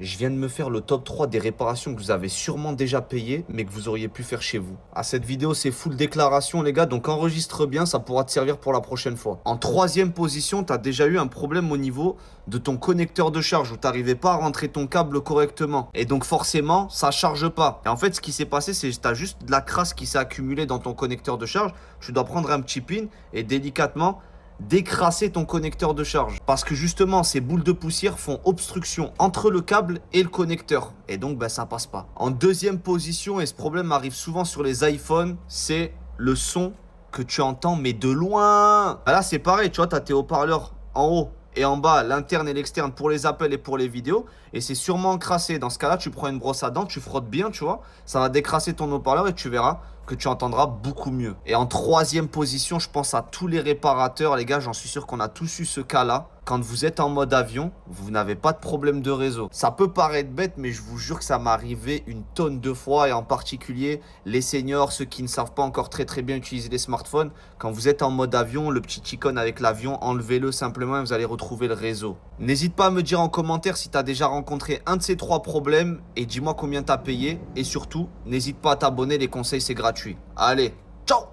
Je viens de me faire le top 3 des réparations que vous avez sûrement déjà payées, mais que vous auriez pu faire chez vous. Ah, cette vidéo, c'est full déclaration, les gars, donc enregistre bien, ça pourra te servir pour la prochaine fois. En troisième position, tu as déjà eu un problème au niveau de ton connecteur de charge, où tu n'arrivais pas à rentrer ton câble correctement. Et donc forcément, ça charge pas. Et en fait, ce qui s'est passé, c'est que tu as juste de la crasse qui s'est accumulée dans ton connecteur de charge. Tu dois prendre un petit pin et délicatement décrasser ton connecteur de charge. Parce que justement, ces boules de poussière font obstruction entre le câble et le connecteur. Et donc, ben, ça passe pas. En deuxième position, et ce problème arrive souvent sur les iPhones, c'est le son que tu entends, mais de loin. Ben là, c'est pareil, tu vois, tu as tes haut-parleurs en haut et en bas, l'interne et l'externe pour les appels et pour les vidéos. Et c'est sûrement encrassé. Dans ce cas-là, tu prends une brosse à dents, tu frottes bien, tu vois. Ça va décrasser ton haut-parleur et tu verras que tu entendras beaucoup mieux. Et en troisième position, je pense à tous les réparateurs. Les gars, j'en suis sûr qu'on a tous eu ce cas-là. Quand vous êtes en mode avion, vous n'avez pas de problème de réseau. Ça peut paraître bête, mais je vous jure que ça m'est arrivé une tonne de fois. Et en particulier, les seniors, ceux qui ne savent pas encore très bien utiliser les smartphones. Quand vous êtes en mode avion, le petit icône avec l'avion, enlevez-le simplement et vous allez retrouver le réseau. N'hésite pas à me dire en commentaire si tu as déjà rencontré un de ces trois problèmes. Et dis-moi combien tu as payé. Et surtout, n'hésite pas à t'abonner, les conseils c'est gratuit. Allez, ciao!